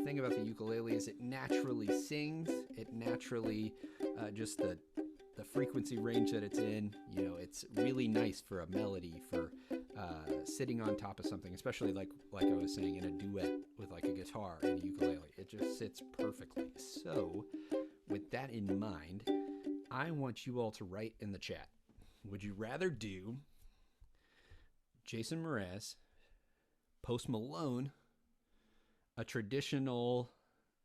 thing about the ukulele is it naturally sings. It naturally, just the frequency range that it's in, it's really nice for a melody, for sitting on top of something, especially like I was saying, in a duet with like a guitar and a ukulele. It just sits perfectly. So with that in mind, I want you all to write in the chat. Would you rather do Jason Mraz, Post Malone, a traditional,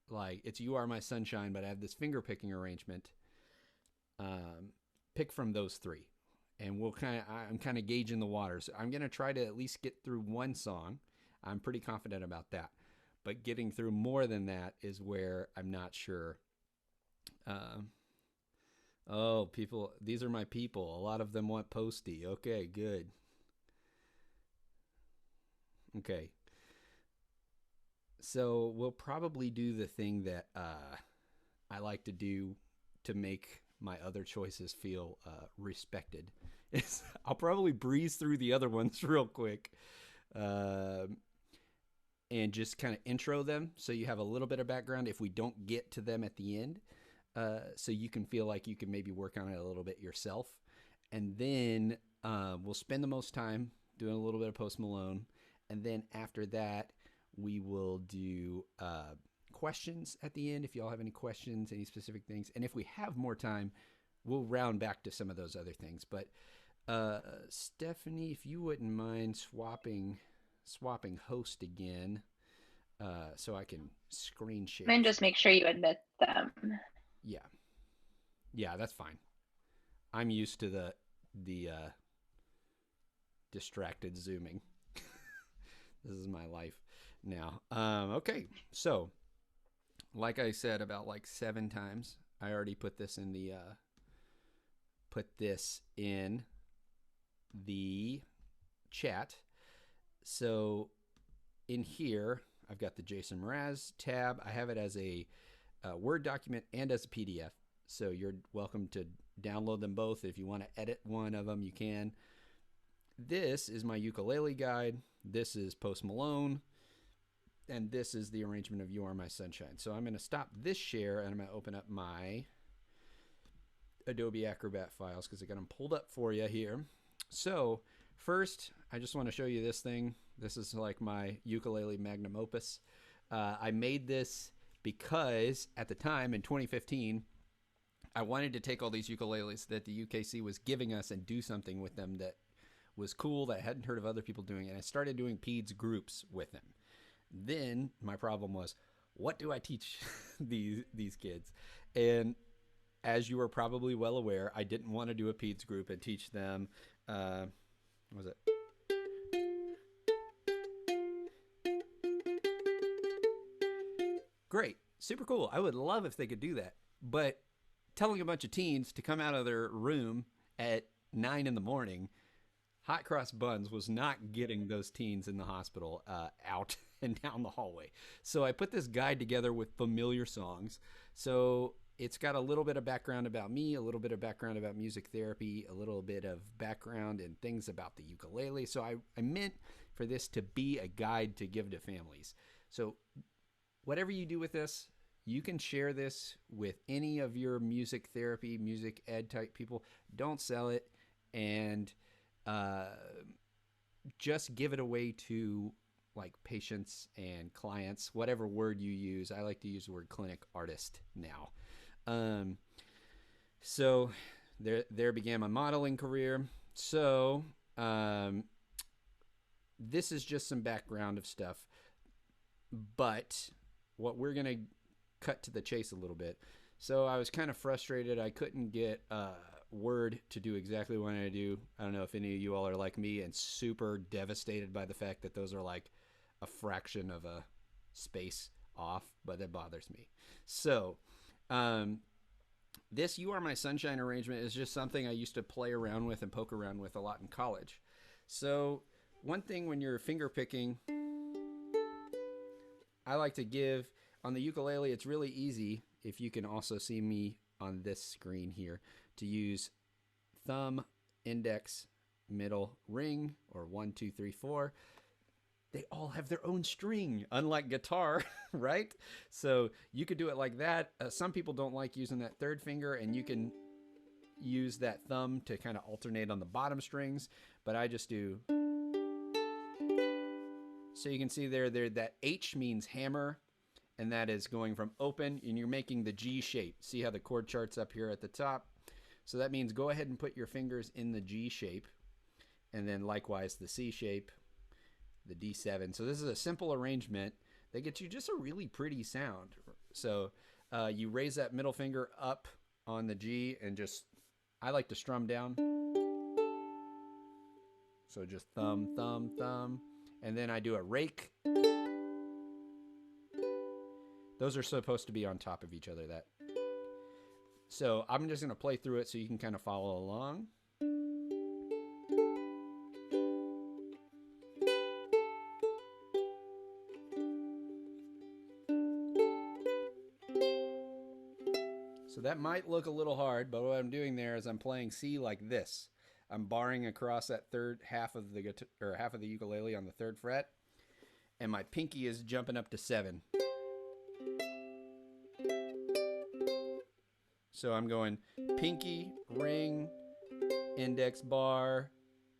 like, it's You Are My Sunshine, but I have this finger picking arrangement? Pick from those three. And I'm kind of gauging the waters. I'm going to try to at least get through one song. I'm pretty confident about that. But getting through more than that is where I'm not sure. Oh, people, these are my people. A lot of them want Posty. Okay, good. Okay. So we'll probably do the thing that I like to do to make my other choices feel respected. I'll probably breeze through the other ones real quick and just kind of intro them so you have a little bit of background if we don't get to them at the end. So you can feel like you can maybe work on it a little bit yourself. And then we'll spend the most time doing a little bit of Post Malone. And then after that, we will do questions at the end if you all have any questions, any specific things. And if we have more time, we'll round back to some of those other things. But Stephanie, if you wouldn't mind swapping host again so I can screen share. And just make sure you admit them. Yeah, that's fine. I'm used to the distracted zooming. This is my life now. Okay, so like I said about like 7 times, I already put this in the chat. So in here, I've got the Jason Mraz tab. I have it as a Word document and as a PDF. So you're welcome to download them both. If you want to edit one of them, you can. This is my ukulele guide. This is Post Malone. And this is the arrangement of You Are My Sunshine. So I'm going to stop this share and I'm going to open up my Adobe Acrobat files because I got them pulled up for you here. So first, I just want to show you this thing. This is like my ukulele magnum opus. I made this because at the time in 2015, I wanted to take all these ukuleles that the UKC was giving us and do something with them that was cool that I hadn't heard of other people doing. And I started doing PEDS groups with them. Then my problem was, what do I teach these kids? And as you are probably well aware, I didn't want to do a PEDS group and teach them, what was it? Great, super cool. I would love if they could do that. But telling a bunch of teens to come out of their room at 9 in the morning, hot cross buns, was not getting those teens in the hospital out and down the hallway. So I put this guide together with familiar songs. So it's got a little bit of background about me, a little bit of background about music therapy, a little bit of background and things about the ukulele. So I meant for this to be a guide to give to families. So whatever you do with this, you can share this with any of your music therapy, music ed type people. Don't sell it, and just give it away to like patients and clients, whatever word you use. I like to use the word clinic artist now. So there began my modeling career. So this is just some background of stuff, but what we're going to cut to the chase a little bit. So I was kind of frustrated. I couldn't get Word to do exactly what I do. I don't know if any of you all are like me and super devastated by the fact that those are like a fraction of a space off, but that bothers me. So this You Are My Sunshine arrangement is just something I used to play around with and poke around with a lot in college. So one thing when you're finger picking, I like to give on the ukulele, it's really easy, if you can also see me on this screen here, to use thumb, index, middle, ring, or 1, 2, 3, 4. they all have their own string, unlike guitar, right? So you could do it like that. Some people don't like using that third finger, and you can use that thumb to kind of alternate on the bottom strings, but I just do. So you can see there that H means hammer, and that is going from open, and you're making the G shape. See how the chord chart's up here at the top? So that means go ahead and put your fingers in the G shape, and then likewise the C shape, the D7. So this is a simple arrangement that gets you just a really pretty sound. So you raise that middle finger up on the G and just, I like to strum down. So just thumb, thumb, thumb. And then I do a rake. Those are supposed to be on top of each other. So I'm just going to play through it so you can kind of follow along. So that might look a little hard, but what I'm doing there is I'm playing C like this. I'm barring across that third half of the guitar, or half of the ukulele on the 3rd fret, and my pinky is jumping up to 7. So I'm going pinky, ring, index bar,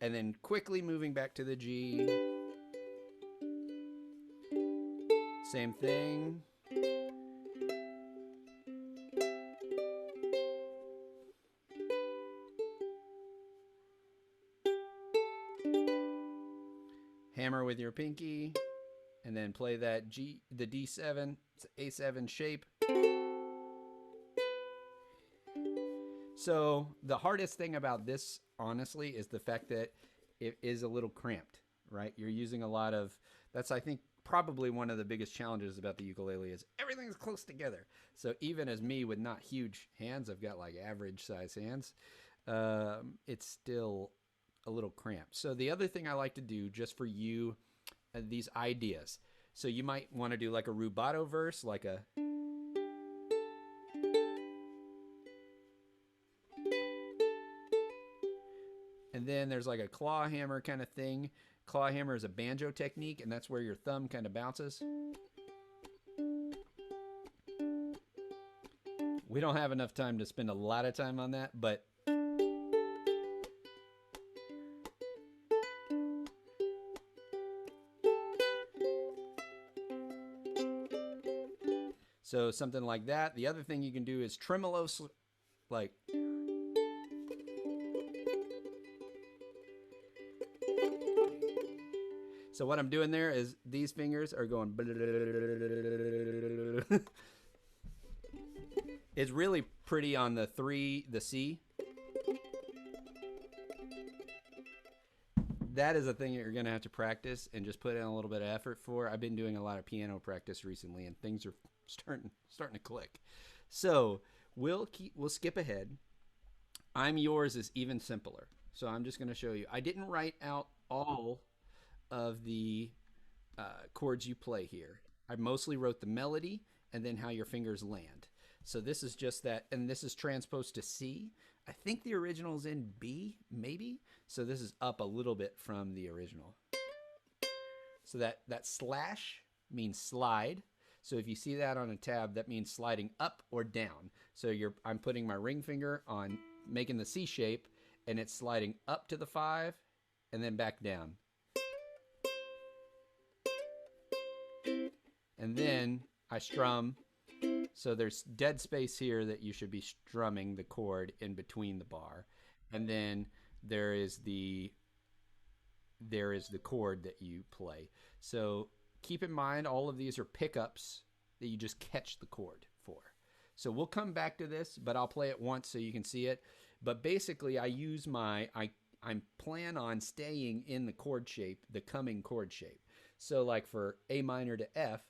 and then quickly moving back to the G. Same thing. Hammer with your pinky, and then play that G, the D7, it's A7 shape. So the hardest thing about this, honestly, is the fact that it is a little cramped, right? You're using a lot of, that's, I think, probably one of the biggest challenges about the ukulele is everything's close together. So even as me with not huge hands, I've got like average size hands, it's still a little cramped. So the other thing I like to do just for you, these ideas. So you might want to do like a rubato verse, like a. And then there's like a claw hammer kind of thing. Claw hammer is a banjo technique, and that's where your thumb kind of bounces. We don't have enough time to spend a lot of time on that, but so something like that. The other thing you can do is tremolo, like. So what I'm doing there is these fingers are going. It's really pretty on the 3, the C. That is a thing that you're going to have to practice and just put in a little bit of effort for. I've been doing a lot of piano practice recently, and things are starting to click. So we'll skip ahead. I'm Yours is even simpler. So I'm just going to show you. I didn't write out all of the chords you play here. I mostly wrote the melody and then how your fingers land. So this is just that, and this is transposed to C. I think the original is in B, maybe. So this is up a little bit from the original. So that slash means slide. So if you see that on a tab, that means sliding up or down. So I'm putting my ring finger on making the C shape, and it's sliding up to the 5 and then back down. And then I strum. So there's dead space here that you should be strumming the chord in between the bar. And then there is the chord that you play. So keep in mind all of these are pickups that you just catch the chord for. So we'll come back to this, but I'll play it once so you can see it. But basically I use I plan on staying in the chord shape, the coming chord shape. So like for A minor to F,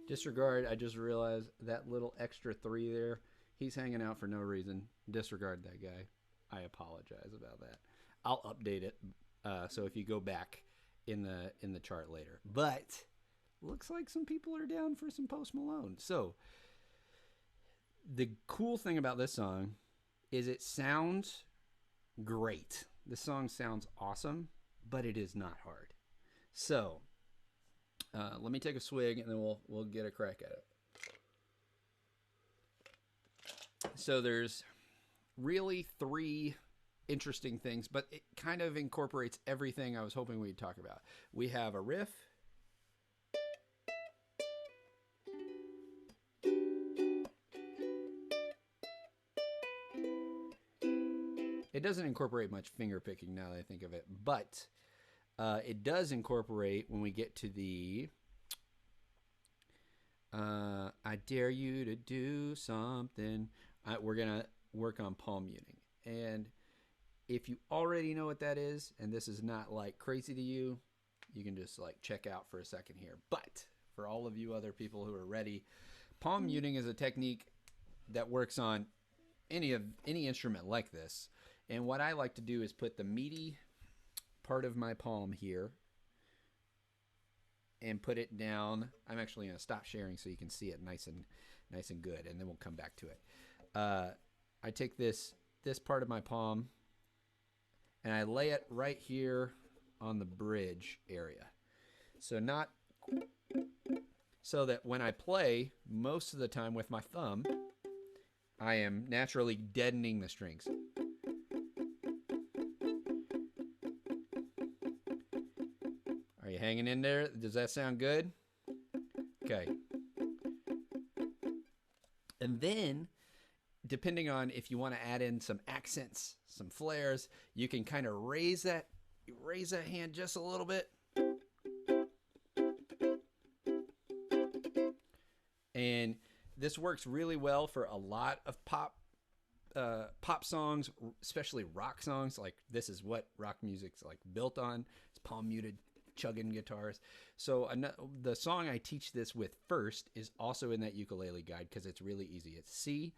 disregard, I just realized that little extra 3 there. He's hanging out for no reason. Disregard that guy. I apologize about that. I'll update it. So if you go back in the chart later, but looks like some people are down for some Post Malone. So the cool thing about this song is it sounds great. This song sounds awesome, but it is not hard. So let me take a swig and then we'll get a crack at it. So there's really 3 interesting things, but it kind of incorporates everything I was hoping we'd talk about. We have a riff. It doesn't incorporate much finger picking now that I think of it, but it does incorporate when we get to the I dare you to do something. We're going to work on palm muting. And if you already know what that is, and this is not like crazy to you, you can just like check out for a second here. But for all of you other people who are ready, palm muting is a technique that works on any instrument like this. And what I like to do is put the meaty part of my palm here and put it down. I'm actually going to stop sharing so you can see it nice and good, and then we'll come back to it. I take this part of my palm and I lay it right here on the bridge area. So that when I play most of the time with my thumb, I am naturally deadening the strings. Are you hanging in there? Does that sound good? Okay. And then, depending on if you want to add in some accents, some flares, you can kind of raise that hand just a little bit. And this works really well for a lot of pop songs, especially rock songs. Like this is what rock music's like built on. It's palm muted, chugging guitars. So the song I teach this with first is also in that ukulele guide because it's really easy. It's C,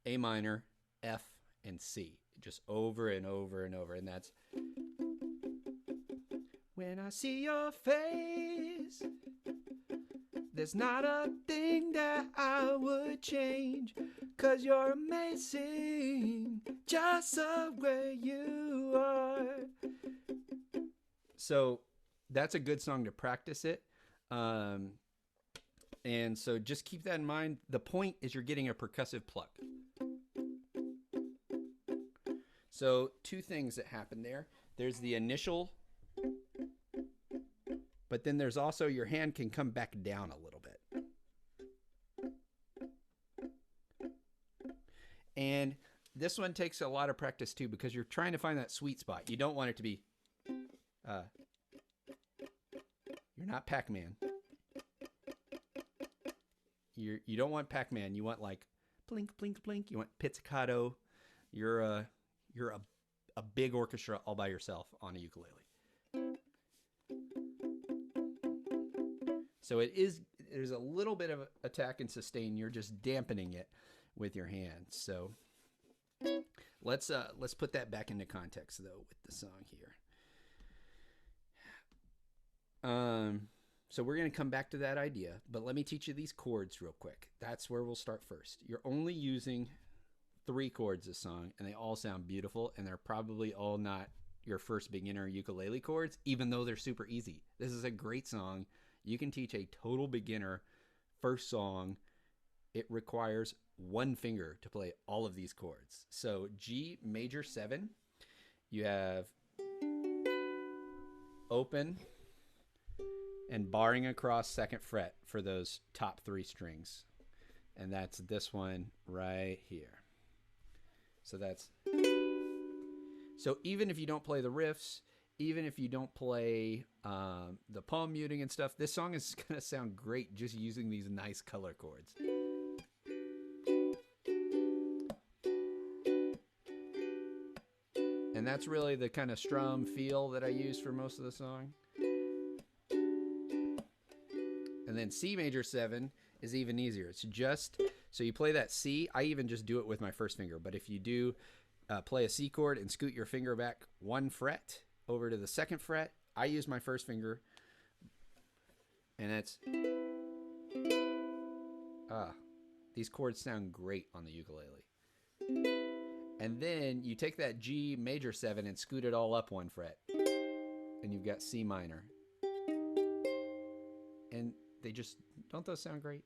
A minor, F, and C. Just over and over and over. And that's when I see your face, there's not a thing that I would change, 'cause you're amazing just the way you are. So that's a good song to practice it. And so just keep that in mind. The point is you're getting a percussive pluck. So 2 things that happen there. There's the initial, but then there's also your hand can come back down a little bit. And this one takes a lot of practice too, because you're trying to find that sweet spot. You don't want it to be, you're not Pac-Man. You don't want Pac-Man. You want like blink, blink, blink. You want pizzicato. You're a big orchestra all by yourself on a ukulele. So there's a little bit of attack and sustain. You're just dampening it with your hands. So let's put that back into context though with the song here. So we're going to come back to that idea, but let me teach you these chords real quick. That's where we'll start first. You're only using 3 chords this song, and they all sound beautiful, and they're probably all not your first beginner ukulele chords, even though they're super easy. This is a great song. You can teach a total beginner first song. It requires 1 finger to play all of these chords. So G major 7, you have open and barring across 2nd fret for those top 3 strings. And that's this one right here. So even if you don't play the riffs, even if you don't play the palm muting and stuff, this song is going to sound great just using these nice color chords. And that's really the kind of strum feel that I use for most of the song. And then C major 7 is even easier. It's just So you play that C. I even just do it with my first finger. But if you do play a C chord and scoot your finger back 1 fret over to the 2nd fret, I use my first finger. And it's... these chords sound great on the ukulele. And then you take that G major 7 and scoot it all up 1 fret. And you've got C minor. And they just, don't those sound great?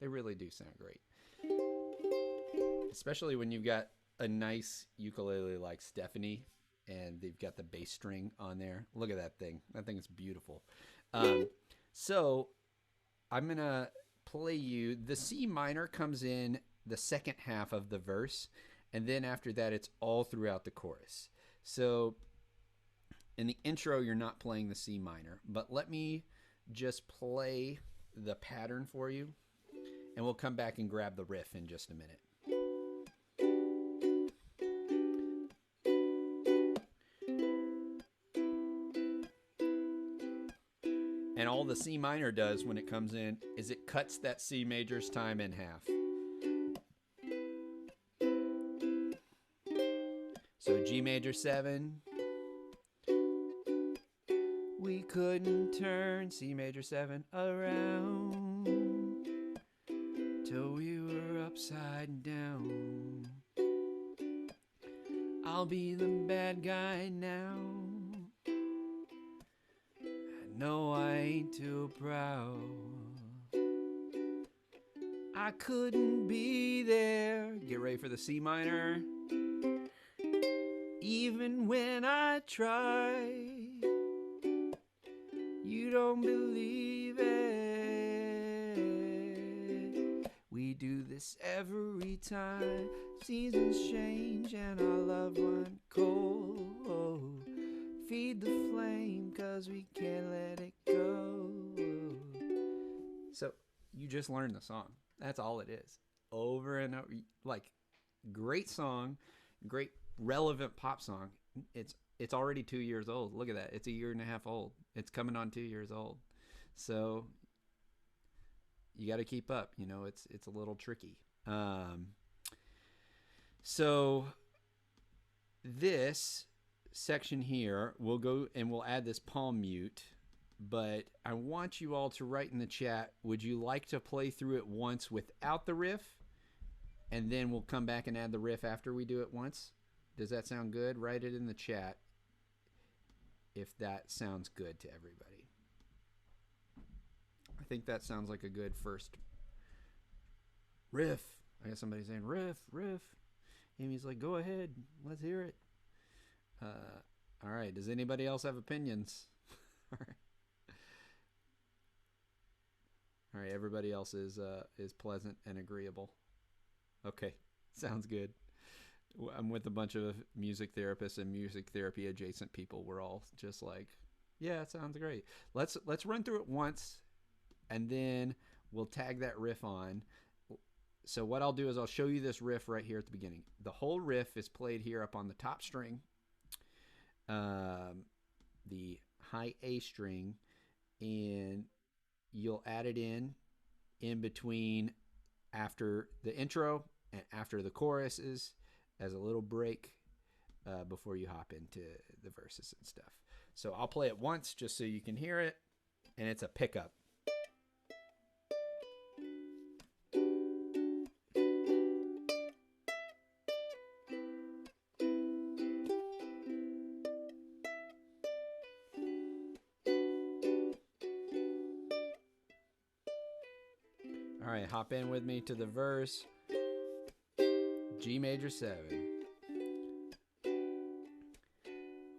They really do sound great. Especially when you've got a nice ukulele like Stephanie and they've got the bass string on there. Look at that thing. That thing is beautiful. So I'm going to play you. The C minor comes in the second half of the verse. And then after that, it's all throughout the chorus. So in the intro, you're not playing the C minor. But let me just play the pattern for you. And we'll come back and grab the riff in just a minute. And all the C minor does when it comes in is it cuts that C major's time in half. So G major 7. We couldn't turn C major 7 around till we were upside down. I'll be the bad guy now. No, I ain't too proud. I couldn't be there. Get ready for the C minor. Even when I try, you don't believe it. We do this every time. Seasons change and our love run cold. Feed the flame, 'cause we can't let it go. So you just learned the song. That's all it is. Over and over. Like, great song, great relevant pop song. It's already 2 years old. Look at that. It's 1.5 years old. It's coming on 2 years old. So you got to keep up. You know, it's a little tricky. So this section here, we'll go and we'll add this palm mute, but I want you all to write in the chat, would you like to play through it once without the riff, and then we'll come back and add the riff after we do it once? Does that sound good? Write it in the chat if that sounds good to everybody. I think that sounds like a good first riff. I got somebody saying riff, riff. Amy's like, go ahead, let's hear it. All right. Does anybody else have opinions? All right. All right. Everybody else is pleasant and agreeable. Okay. Sounds good. I'm with a bunch of music therapists and music therapy adjacent people. We're all just like, yeah, it sounds great. Let's run through it once, and then we'll tag that riff on. So what I'll do is I'll show you this riff right here at the beginning. The whole riff is played here up on the top string. The high A string, and you'll add it in between after the intro and after the choruses as a little break before you hop into the verses and stuff. So I'll play it once just so you can hear it, and it's a pickup. All right, hop in with me to the verse. G major 7.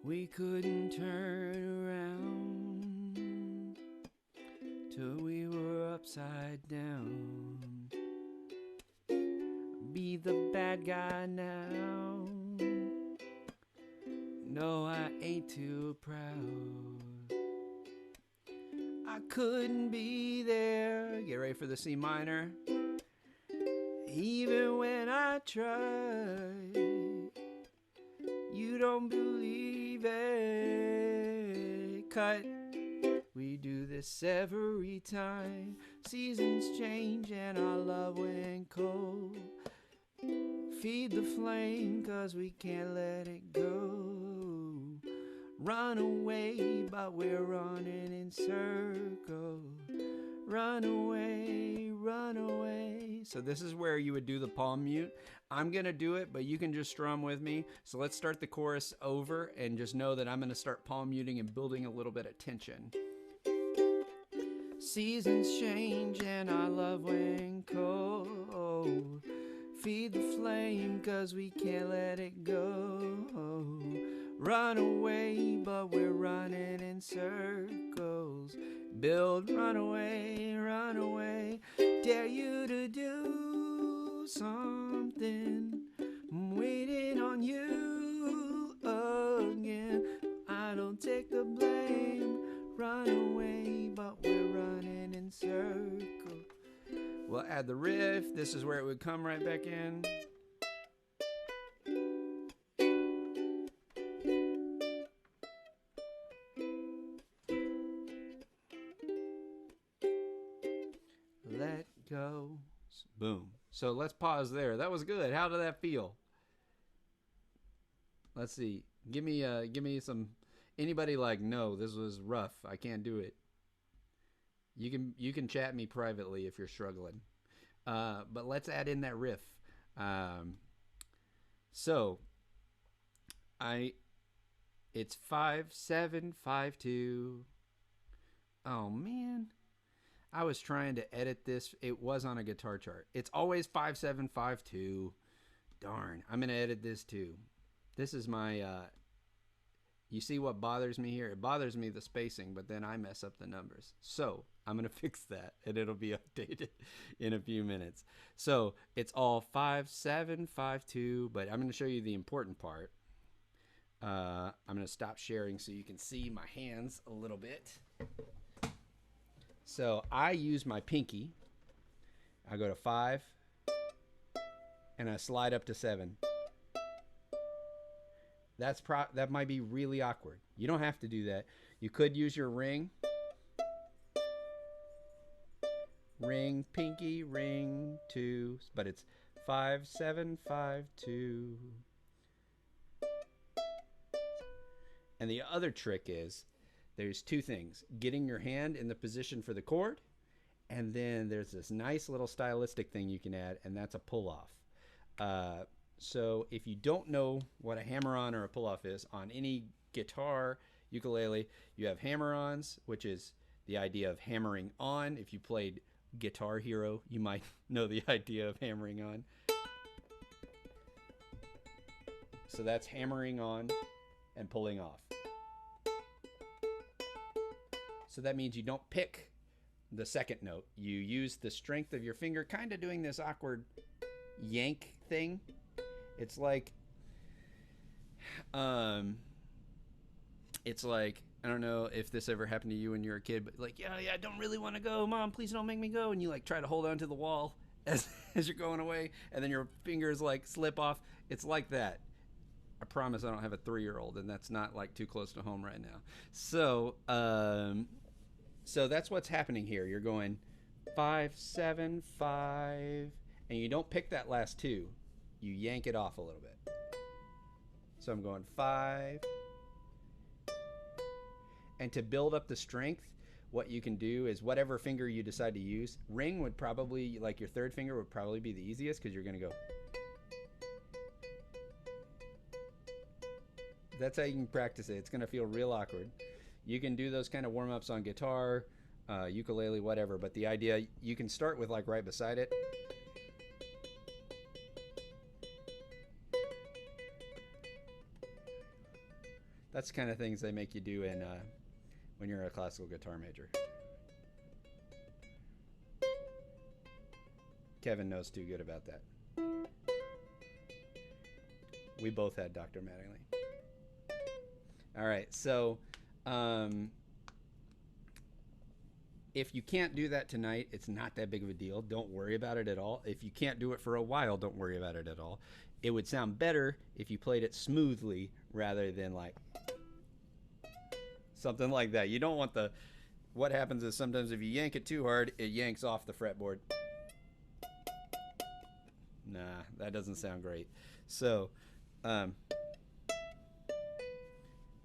We couldn't turn around till we were upside down. Be the bad guy now. No, I ain't too proud. I couldn't be there. Get ready for the C minor. Even when I try, you don't believe it. Cut. We do this every time. Seasons change and our love went and cold. Feed the flame, 'cause we can't let it go. Run away, but we're running in circles. Run away, run away. So this is where you would do the palm mute. I'm going to do it, but you can just strum with me. So let's start the chorus over and just know that I'm going to start palm muting and building a little bit of tension. Seasons change and I love when cold. Feed the flame, 'cause we can't let it go. Run away, but we're running in circles. Build, run away, run away. Dare you to do something. I'm waiting on you again. I don't take the blame. Run away, but we're running in circles. We'll add the riff. This is where it would come right back in. Let go. Boom. So let's pause there. That was good. How did that feel? Let's see. Give me some. Anybody like, no, this was rough. I can't do it. You can chat me privately if you're struggling. But let's add in that riff. It's 5-7-5-2. Oh man, I was trying to edit this. It was on a guitar chart. It's always 5-7-5-2. Darn, I'm gonna edit this too. This is my. You see what bothers me here? It bothers me the spacing, but then I mess up the numbers. So I'm going to fix that, and it'll be updated in a few minutes. So it's all 5-7-5-2, but I'm going to show you the important part. I'm going to stop sharing so you can see my hands a little bit. So I use my pinky. I go to 5, and I slide up to 7. That might be really awkward. You don't have to do that. You could use your ring. Ring, pinky, ring, 2. But it's 5-7-5-2. And the other trick is there's 2 things. Getting your hand in the position for the chord. And then there's this nice little stylistic thing you can add, and that's a pull-off. So if you don't know what a hammer-on or a pull-off is, on any guitar, ukulele, you have hammer-ons, which is the idea of hammering on. If you played Guitar Hero, you might know the idea of hammering on. So that's hammering on and pulling off. So that means you don't pick the second note. You use the strength of your finger, kind of doing this awkward yank thing. It's like, I don't know if this ever happened to you when you were a kid, but like, yeah, I don't really want to go. Mom, please don't make me go. And you like try to hold on to the wall as you're going away, and then your fingers like slip off. It's like that. I promise I don't have a 3-year-old, and that's not like too close to home right now. So that's what's happening here. You're going 5-7-5, and you don't pick that last 2. You yank it off a little bit. So I'm going 5. And to build up the strength, what you can do is whatever finger you decide to use, ring would probably, like your third finger would probably be the easiest, because you're going to go. That's how you can practice it. It's going to feel real awkward. You can do those kind of warm-ups on guitar, ukulele, whatever, but the idea, you can start with like right beside it. That's the kind of things they make you do in when you're a classical guitar major. Kevin knows too good about that. We both had Dr. Mattingly. All right, so if you can't do that tonight, it's not that big of a deal. Don't worry about it at all. If you can't do it for a while, don't worry about it at all. It would sound better if you played it smoothly rather than like something like that. You don't want the... What happens is sometimes if you yank it too hard, it yanks off the fretboard. Nah, that doesn't sound great. So, um,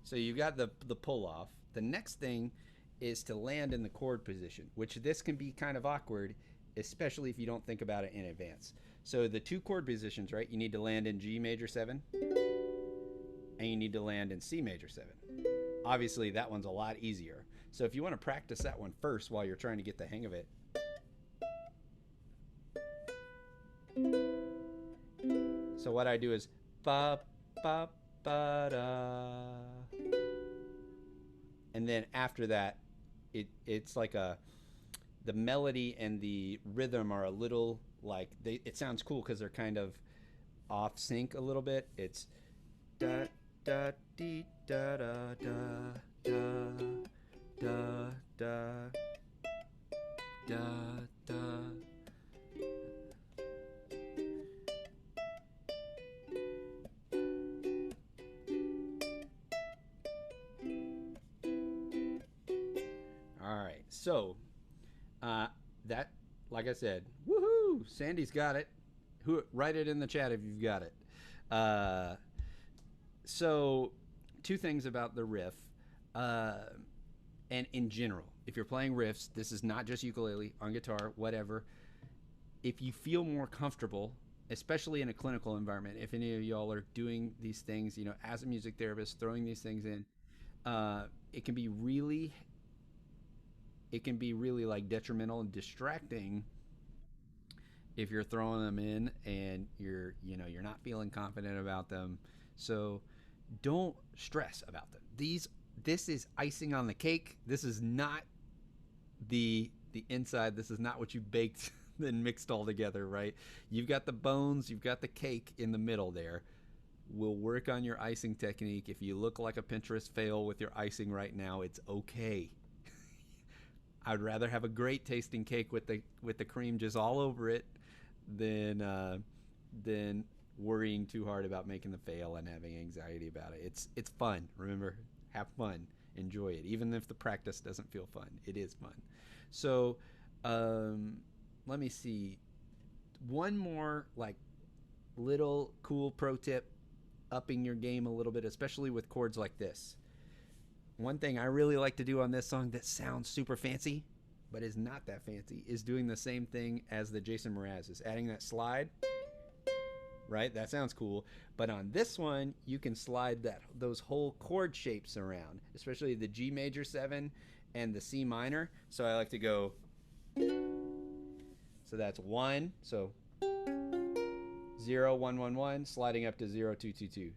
so you got the pull off. The next thing is to land in the chord position, which this can be kind of awkward, especially if you don't think about it in advance. So the two chord positions, right? You need to land in G major 7 and you need to land in C major 7. Obviously, that one's a lot easier. So if you want to practice that one first while you're trying to get the hang of it, so what I do is ba ba ba da, and then after that, it's like a the melody and the rhythm are a little like it sounds cool because they're kind of off sync a little bit. It's da da dee da da da da da da da da. All right, so that, like I said, woohoo! Sandy's got it. Write it in the chat if you've got it. So, two things about the riff, and in general, if you're playing riffs, this is not just ukulele, on guitar, whatever. If you feel more comfortable, especially in a clinical environment, if any of y'all are doing these things, as a music therapist, throwing these things in, it can be really like detrimental and distracting if you're throwing them in and you're not feeling confident about them. So don't stress about them. This is icing on the cake. This is not the inside. This is not what you baked and mixed all together, right? You've got the bones, you've got the cake in the middle there. We'll work on your icing technique. If you look like a Pinterest fail with your icing right now, it's okay. I'd rather have a great tasting cake with the cream just all over it than worrying too hard about making the fail and having anxiety about it. It's fun. Remember, have fun, enjoy it. Even if the practice doesn't feel fun, it is fun. So let me see. One more like little cool pro tip, upping your game a little bit, especially with chords like this. One thing I really like to do on this song that sounds super fancy, but is not that fancy, is doing the same thing as the Jason Mraz, is adding that slide, right? That sounds cool. But on this one, you can slide those whole chord shapes around, especially the G major 7 and the C minor. So I like to go, so that's 1, so 0, 1, 1, 1, sliding up to 0, 2, 2, 2.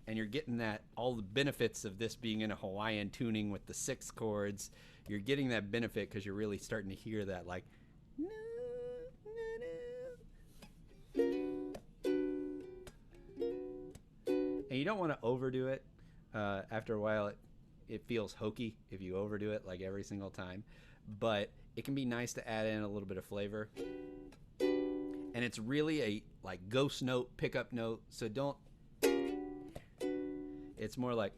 And you're getting all the benefits of this being in a Hawaiian tuning with the 6 chords. You're getting that benefit because you're really starting to hear that like, and you don't want to overdo it. After a while, it feels hokey if you overdo it like every single time. But it can be nice to add in a little bit of flavor. And it's really a like ghost note, pickup note. So don't. It's more like,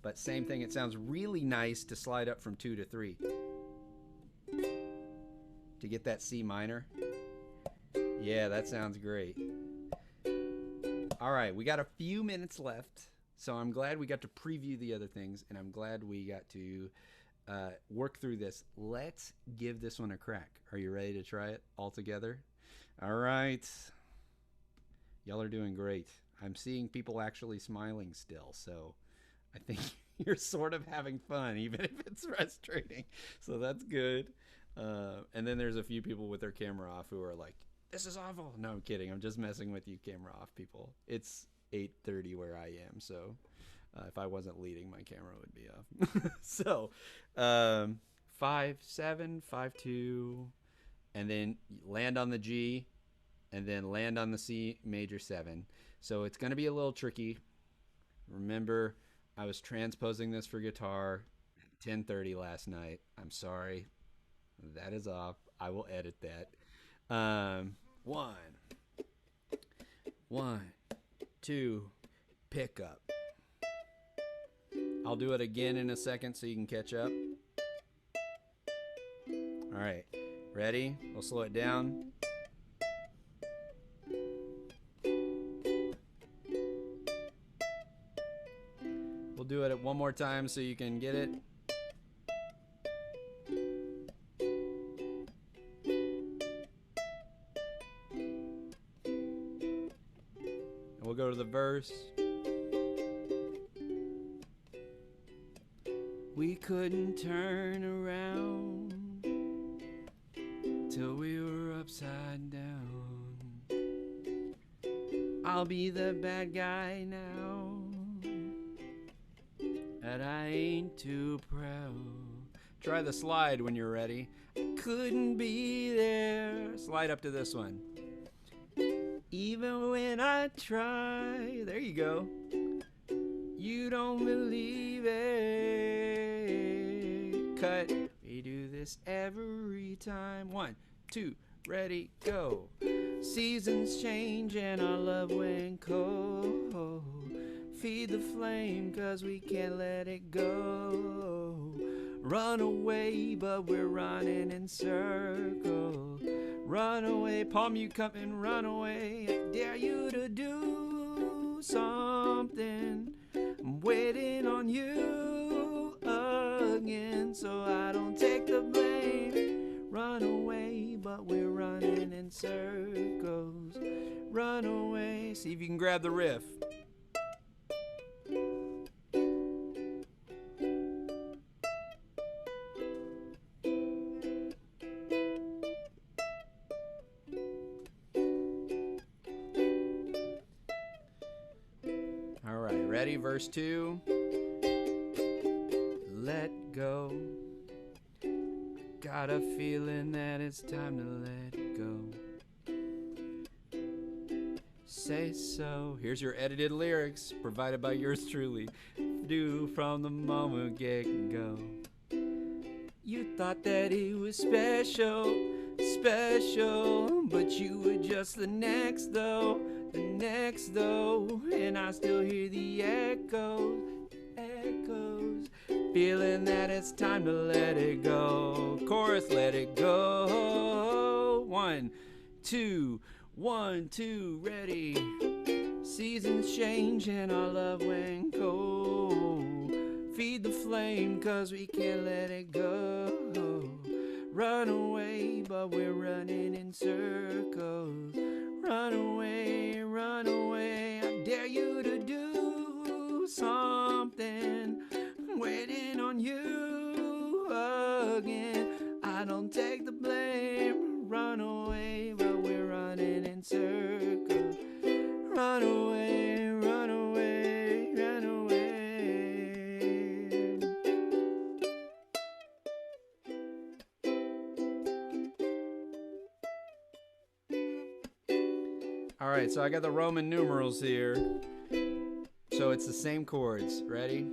but same thing. It sounds really nice to slide up from 2 to 3 to get that C minor. Yeah, that sounds great. All right, we got a few minutes left, so I'm glad we got to preview the other things, and I'm glad we got to work through this. Let's give this one a crack. Are you ready to try it all together? All right. Y'all are doing great. I'm seeing people actually smiling still, so I think you're sort of having fun, even if it's frustrating. So that's good. And then there's a few people with their camera off who are like, this is awful. No, I'm kidding. I'm just messing with you, camera off people. It's 8:30 where I am, so if I wasn't leading, my camera would be off. So 5, 7, 5, 2, and then land on the G, and then land on the C major 7. So it's going to be a little tricky. Remember, I was transposing this for guitar at 10:30 last night. I'm sorry. That is off. I will edit that. 1, 2, pick up. I'll do it again in a second so you can catch up. All right, ready? We'll slow it down. We'll do it one more time so you can get it. And we'll go to the verse. We couldn't turn around till we were upside down. I'll be the bad guy now, and I ain't too proud. Try the slide when you're ready. I couldn't be there. Slide up to this one. Even when I try. There you go. You don't believe it. Cut. We do this every time. 1, 2, ready, go. Seasons change and our love went cold. Feed the flame cause we can't let it go. Run away but we're running in circles. Run away, palm you come and run away. I dare you to do something. I'm waiting on you again so I don't take the blame. Run away but we're running in circles. Run away. See if you can grab the riff. All right, ready? Verse 2. Let go. Got a feeling that it's time to let go. Say so. Here's your edited lyrics provided by yours truly. Do from the moment get-go. You thought that it was special, special, but you were just the next though, and I still hear the echoes, feeling that it's time to let it go. Chorus, let it go. 1, 2, 1, 2, ready. Seasons change and our love went cold. Feed the flame cause we can't let it go. Run away but we're running in circles. Run away, I dare you to do something. I'm waiting on you again. I don't take the blame. Run away but we're running in circles. Run away, run away, run away. All right, so I got the Roman numerals here. So it's the same chords. Ready?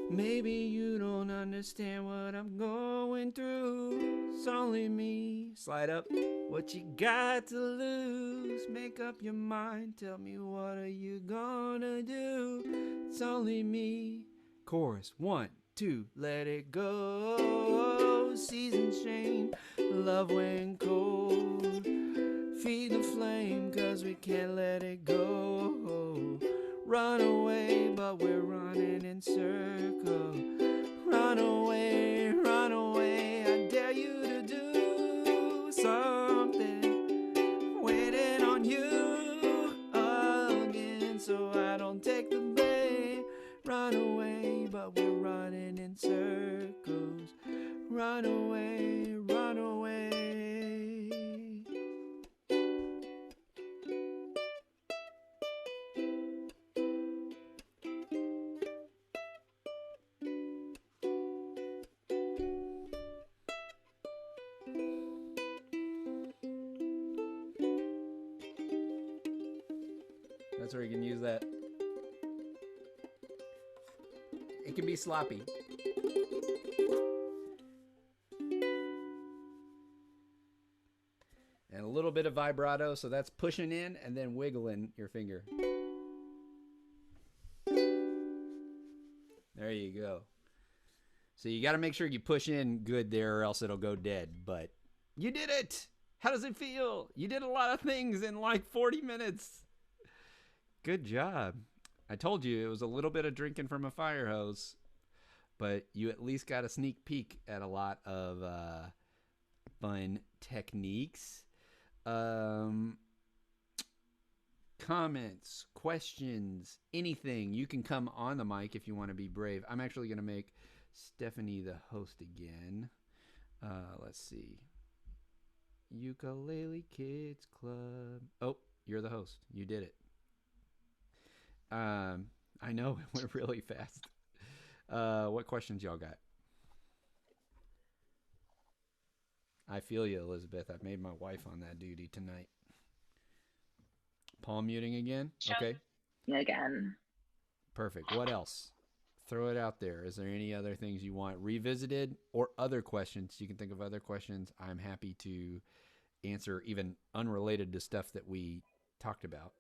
Maybe you don't understand what I'm going through. It's only me. Slide up. What you got to lose? Make up your mind. Tell me what are you gonna do? It's only me. Chorus. 1, 2, let it go. Seasons change. Love went cold. Feed the flame cause we can't let it go. Run away but we're running in circles. Run away, I dare you to do something. Waiting on you again so I don't take the blame. Run away but we're running in circles. Run away, run away. That's where you can use that. It can be sloppy. And a little bit of vibrato, so that's pushing in and then wiggling your finger. There you go. So you got to make sure you push in good there or else it'll go dead. But you did it. How does it feel? You did a lot of things in like 40 minutes. Good job. I told you it was a little bit of drinking from a fire hose, but you at least got a sneak peek at a lot of fun techniques. Comments, questions, anything. You can come on the mic if you want to be brave. I'm actually going to make Stephanie the host again. Let's see. Ukulele Kids Club. Oh, you're the host. You did it. I know it went really fast. What questions y'all got? I feel you, Elizabeth. I've made my wife on that duty tonight. Palm muting again? Okay. Again. Perfect. What else? Throw it out there. Is there any other things you want revisited or other questions? You can think of other questions. I'm happy to answer, even unrelated to stuff that we talked about.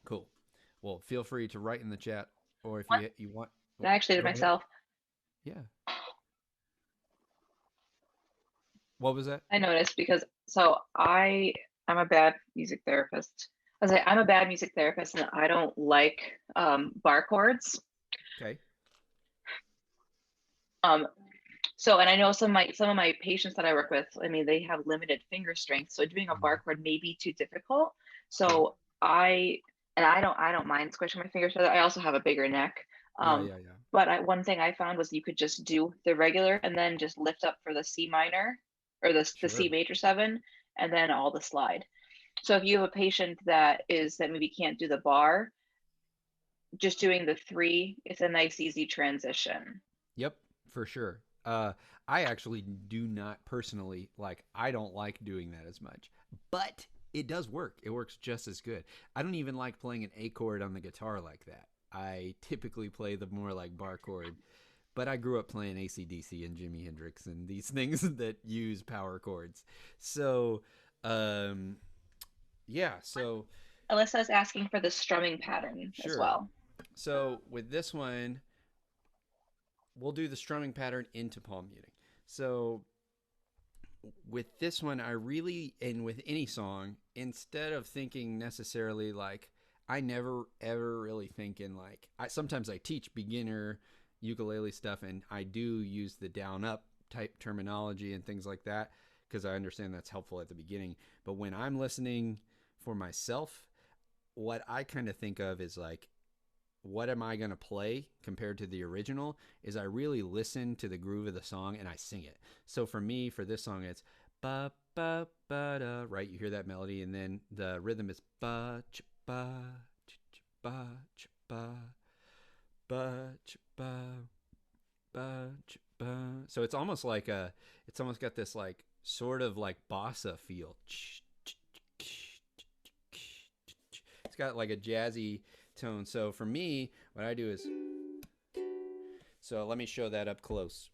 Cool. Well, feel free to write in the chat, or if you want. I actually did myself. Yeah. What was that? I noticed because I'm a bad music therapist. I'm a bad music therapist and I don't like bar chords. Okay. So, and I know some of my patients that I work with, I mean, they have limited finger strength, so doing a bar chord may be too difficult. So I don't mind squishing my fingers. I also have a bigger neck. Yeah. But one thing I found was you could just do the regular and then just lift up for the C minor or the C major 7 and then all the slide. So if you have a patient that maybe can't do the bar, just doing the 3, it's a nice, easy transition. Yep, for sure. I actually do not personally I don't like doing that as much, but it does work. It works just as good. I don't even like playing an A chord on the guitar like that. I typically play the more like bar chord, but I grew up playing AC/DC and Jimi Hendrix and these things that use power chords. So, yeah. So Alyssa's asking for the strumming pattern as well. So with this one, we'll do the strumming pattern into palm muting. So with this one, and with any song, instead of thinking necessarily I never ever really think in sometimes I teach beginner ukulele stuff and I do use the down up type terminology and things like that because I understand that's helpful at the beginning. But when I'm listening for myself, what I kind of think of is what am I going to play compared to the original is I really listen to the groove of the song and I sing it. So for me, for this song, it's ba ba ba da, right? You hear that melody and then the rhythm is ba ch ba ch ba ch ba ba ch ba ba ch ba. So it's almost it's almost got this sort of bossa feel. It's got a jazzy tone. So for me, what I do is, so let me show that up close.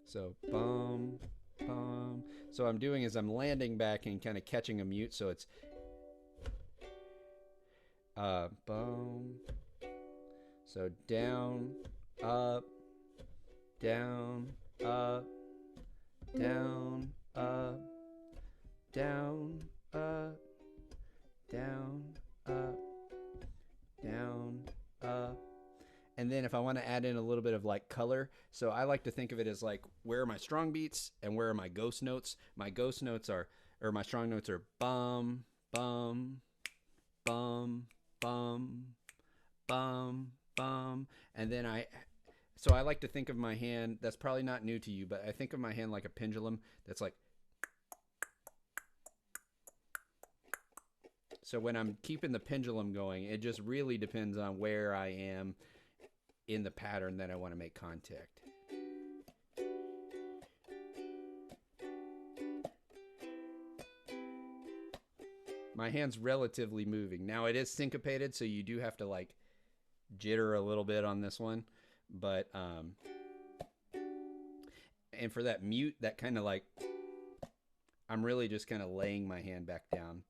So bum bum. So I'm doing is I'm landing back and kind of catching a mute. So it's bum. So down, up, down, up, down, up, down, up, down, up, down, up. And then if I want to add in a little bit of color, so I like to think of it as where are my strong beats and where are my ghost notes? My ghost notes are, or my strong notes are bum, bum, bum, bum, bum, bum. And then so I like to think of my hand, that's probably not new to you, but I think of my hand like a pendulum that's so when I'm keeping the pendulum going, it just really depends on where I am in the pattern that I want to make contact. My hand's relatively moving. Now it is syncopated, so you do have to jitter a little bit on this one. But, and for that mute, that kind of I'm really just kind of laying my hand back down.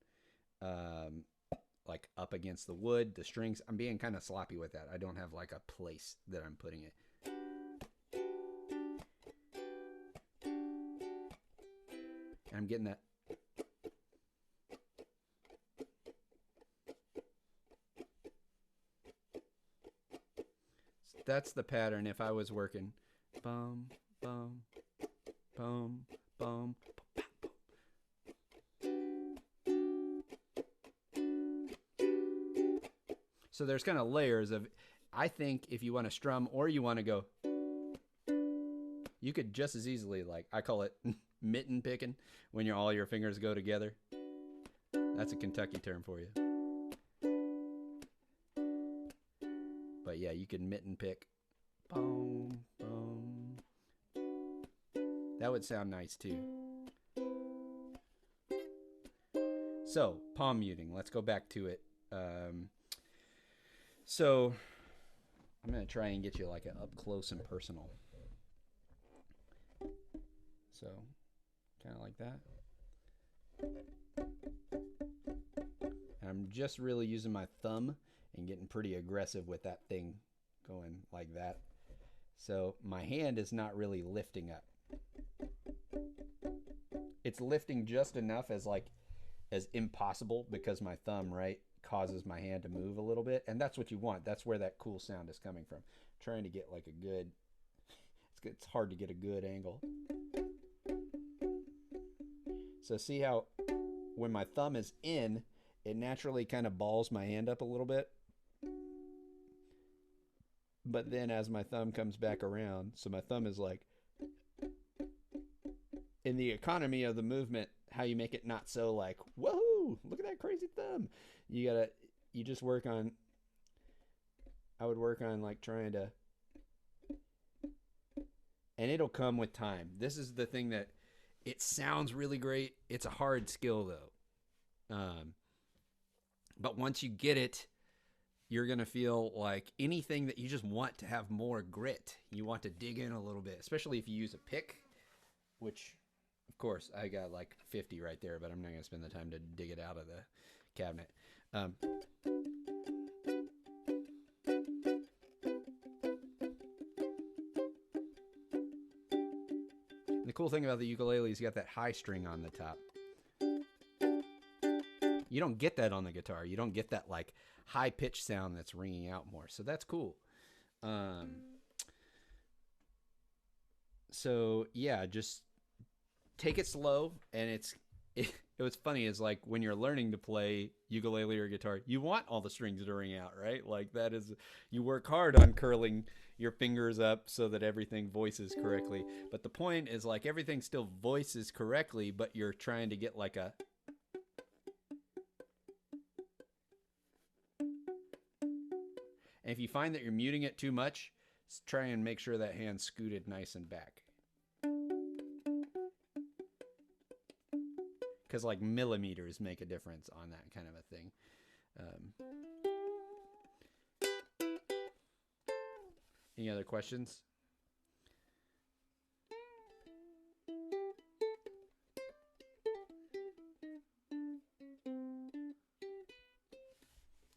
like up against the wood, the strings. I'm being kind of sloppy with that. I don't have like a place that I'm putting it. I'm getting that. That's the pattern if I was working. Bum, bum, bum, bum. So there's kind of layers of, I think if you want to strum or you want to go, you could just as easily, like, I call it mitten picking, when all your fingers go together. That's a Kentucky term for you. But yeah, you can mitten pick. Boom, boom. That would sound nice too. So, palm muting. Let's go back to it. So, I'm going to try and get you like an up close and personal. So, kind of like that. And I'm just really using my thumb and getting pretty aggressive with that thing going like that. So my hand is not really lifting up. It's lifting just enough as impossible, because my thumb, right, causes my hand to move a little bit. And that's what you want. That's where that cool sound is coming from. Trying to get like a good, it's hard to get a good angle. So see how when my thumb is in, it naturally kind of balls my hand up a little bit. But then as my thumb comes back around, so my thumb is like, in the economy of the movement, how you make it not so like, whoa, look at that crazy thumb. You just work on, I would work on like trying to, and it'll come with time. This is the thing that, it sounds really great. It's a hard skill though. But once you get it, you're going to feel like anything that you just want to have more grit. You want to dig in a little bit, especially if you use a pick, which, of course, I got like 50 right there, but I'm not going to spend the time to dig it out of the cabinet. The cool thing about the ukulele is you got that high string on the top. You don't get that on the guitar. You don't get that like high pitch sound that's ringing out more. So that's cool. So yeah, just take it slow. And what's funny is like when you're learning to play ukulele or guitar, you want all the strings to ring out, right? Like that is, you work hard on curling your fingers up so that everything voices correctly. But the point is like everything still voices correctly, but you're trying to get like a, and if you find that you're muting it too much, try and make sure that hand's scooted nice and back. Because like millimeters make a difference on that kind of a thing. Any other questions?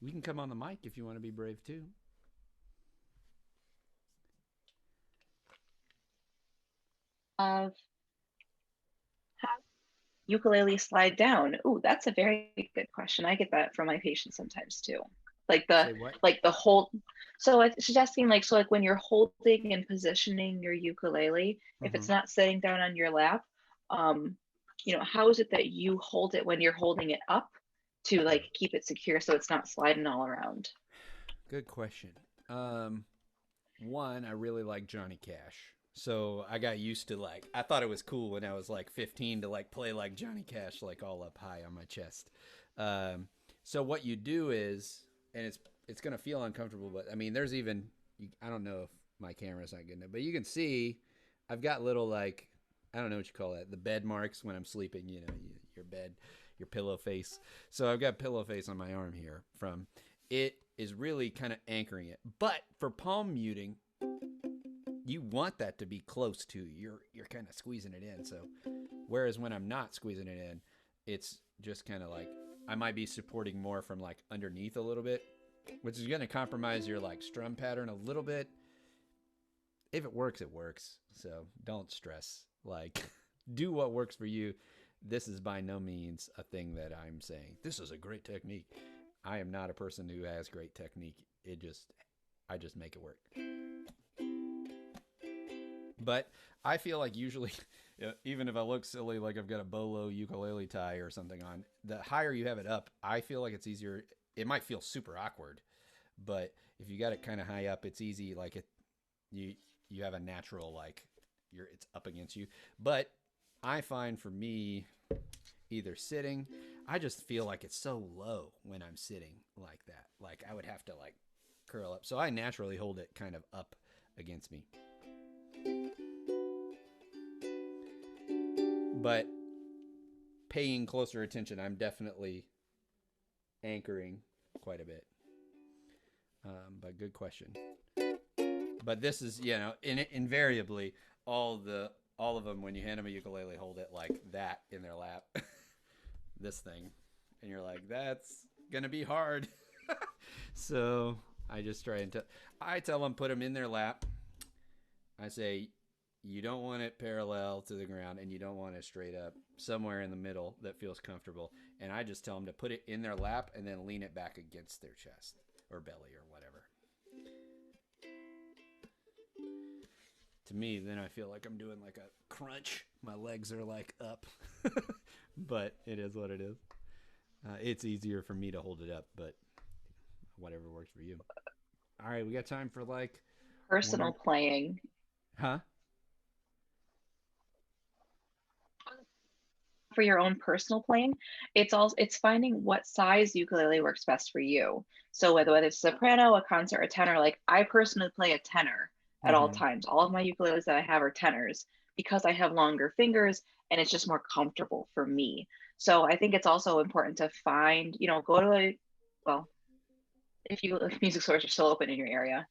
We can come on the mic if you want to be brave too. Have ukulele slide down? Ooh, that's a very good question. I get that from my patients sometimes too. Like the whole, so she's asking like, so like when you're holding and positioning your ukulele, if it's not sitting down on your lap, how is it that you hold it when you're holding it up to like keep it secure so it's not sliding all around? Good question. One, I really like Johnny Cash. So I got used to like, I thought it was cool when I was like 15 to like play like Johnny Cash, like all up high on my chest. So what you do is, and it's going to feel uncomfortable, but I mean, there's even, I don't know if my camera's not good enough, but you can see I've got little like, I don't know what you call that, the bed marks when I'm sleeping, your bed, your pillow face. So I've got pillow face on my arm here from, it is really kind of anchoring it. But for palm muting, you want that to be close to, you're kind of squeezing it in. So whereas when I'm not squeezing it in, it's just kind of like I might be supporting more from like underneath a little bit, which is going to compromise your like strum pattern a little bit. If it works, it works. So don't stress. Like, do what works for you. This is by no means a thing that I'm saying, this is a great technique. I am not a person who has great technique. I just make it work. But I feel like usually, even if I look silly, like I've got a bolo ukulele tie or something on, the higher you have it up, I feel like it's easier. It might feel super awkward, but if you got it kind of high up, it's easy. Like you you have a natural like it's up against you. But I find for me, either sitting, I just feel like it's so low when I'm sitting like that. Like I would have to like curl up, so I naturally hold it kind of up against me. But paying closer attention, I'm definitely anchoring quite a bit. But good question. But this is, invariably all of them, when you hand them a ukulele, hold it like that in their lap. This thing, and you're like, that's gonna be hard. So I just I tell them, put them in their lap. I say, you don't want it parallel to the ground, and you don't want it straight up. Somewhere in the middle that feels comfortable. And I just tell them to put it in their lap and then lean it back against their chest or belly or whatever. To me, then I feel like I'm doing like a crunch. My legs are like up. But it is what it is. It's easier for me to hold it up, but whatever works for you. All right, we got time for like one Personal or... playing. Huh? For your own personal playing, it's finding what size ukulele works best for you. So whether it's soprano, a concert, a tenor, like I personally play a tenor at all Mm-hmm. times. All of my ukuleles that I have are tenors because I have longer fingers and it's just more comfortable for me. So I think it's also important to find, go to well, if music stores are still open in your area,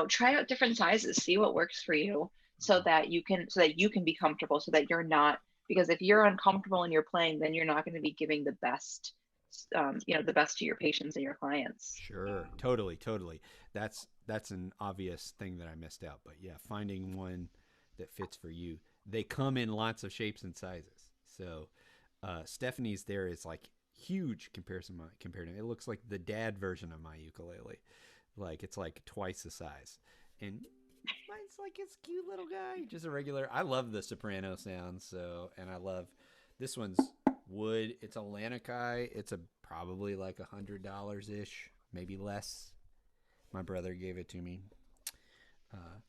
try out different sizes, see what works for you, so that you can be comfortable, so that you're not, because if you're uncomfortable and you're playing, then you're not going to be giving the best to your patients and your clients. Sure. Totally, totally. That's an obvious thing that I missed out. But yeah, finding one that fits for you. They come in lots of shapes and sizes. So Stephanie's there is like huge compared to it. Looks like the dad version of my ukulele. Like it's like twice the size. And mine's like this cute little guy, just a regular. I love the soprano sound, and I love this one's wood. It's a Lanikai. It's probably like $100 ish, maybe less. My brother gave it to me. Uh,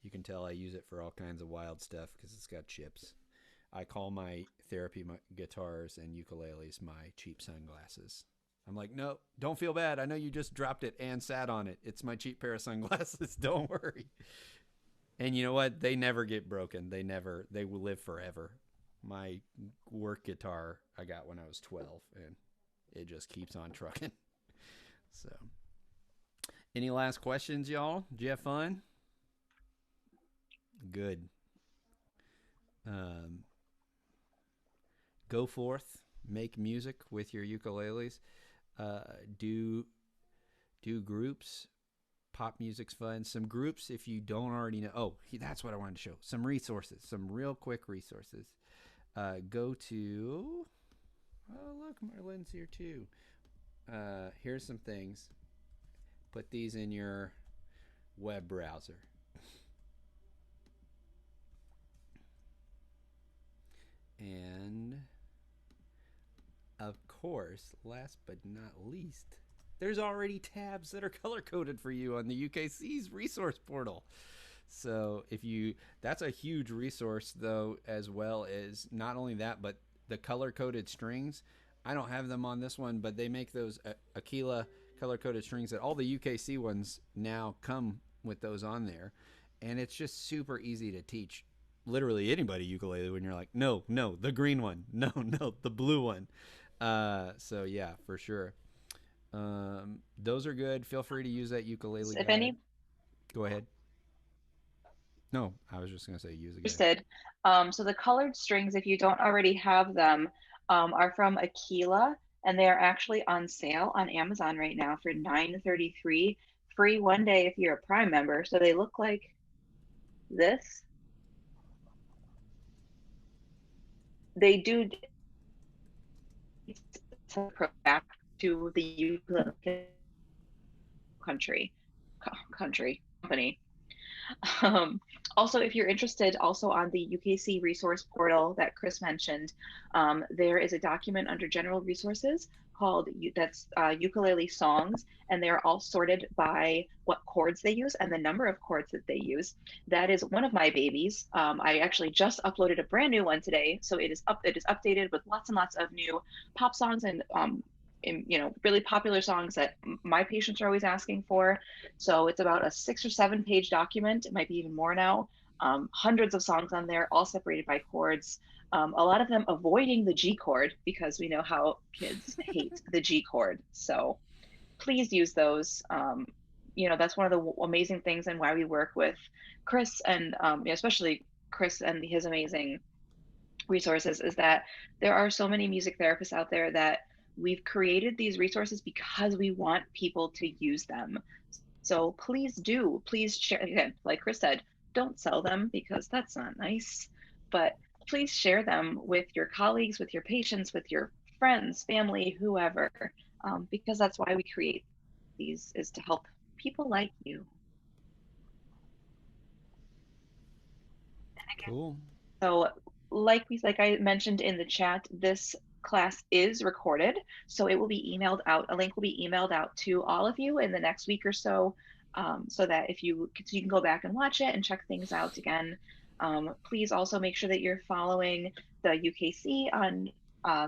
you can tell I use it for all kinds of wild stuff because it's got chips. I call my therapy guitars and ukuleles my cheap sunglasses. I'm like, no, don't feel bad. I know you just dropped it and sat on it. It's my cheap pair of sunglasses. Don't worry. And you know what? They never get broken. They will live forever. My work guitar I got when I was 12, and it just keeps on trucking. So, any last questions, y'all? Did you have fun? Good. Um, go forth, make music with your ukuleles. Uh, do groups. Pop music's fun. Some groups, if you don't already know. Oh, that's what I wanted to show. Some resources. Some real quick resources. Go to. Oh, look, Marlene's here too. Here's some things. Put these in your web browser. And of course, last but not least, there's already tabs that are color coded for you on the UKC's resource portal. So that's a huge resource though, as well as not only that, but the color coded strings. I don't have them on this one, but they make those Aquila color coded strings that all the UKC ones now come with those on there. And it's just super easy to teach literally anybody ukulele when you're like, no, the green one. No, the blue one. So yeah, for sure. Those are good. Feel free to use that ukulele If guide. any Go ahead. No, I was just gonna say use a guide. interested, so the colored strings, if you don't already have them, are from Aquila, and they are actually on sale on Amazon right now for $9.33, free one day if you're a Prime member. So they look like this. They do back to the ukulele country company. Um, Also, if you're interested, also on the UKC resource portal that Chris mentioned, there is a document under general resources called that's ukulele songs, and they are all sorted by what chords they use and the number of chords that they use. That is one of my babies. I actually just uploaded a brand new one today, so it is up. It is updated with lots and lots of new pop songs and really popular songs that my patients are always asking for. So it's about a 6 or 7 page document. It might be even more now. Hundreds of songs on there, all separated by chords. A lot of them avoiding the G chord because we know how kids hate the G chord. So please use those. That's one of the amazing things and why we work with Chris and especially Chris and his amazing resources is that there are so many music therapists out there that we've created these resources because we want people to use them. So please share. Again, like Chris said, don't sell them because that's not nice, but please share them with your colleagues, with your patients, with your friends, family, whoever, because that's why we create these, is to help people like you. Cool. So like I mentioned in the chat, this class is recorded, so it will be emailed out. A link will be emailed out to all of you in the next week or so, so that so you can go back and watch it and check things out again. Please also make sure that you're following the UKC on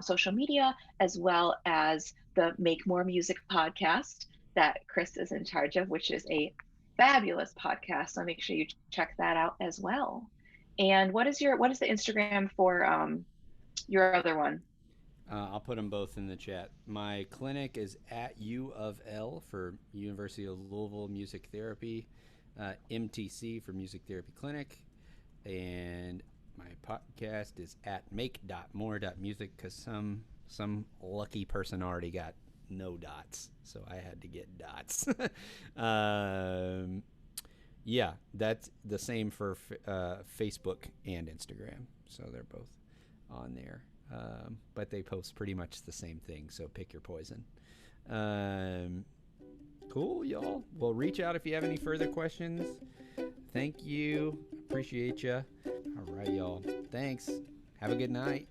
social media, as well as the Make More Music podcast that Chris is in charge of, which is a fabulous podcast. So make sure you check that out as well. And what is the Instagram for your other one? I'll put them both in the chat. My clinic is at U of L for University of Louisville Music Therapy, MTC for Music Therapy Clinic, and my podcast is at make.more.music because some lucky person already got no dots, so I had to get dots. Yeah, that's the same for Facebook and Instagram, so they're both on there. But they post pretty much the same thing, so pick your poison. Cool, y'all. Well, reach out if you have any further questions. Thank you. Appreciate you. All right, y'all. Thanks. Have a good night.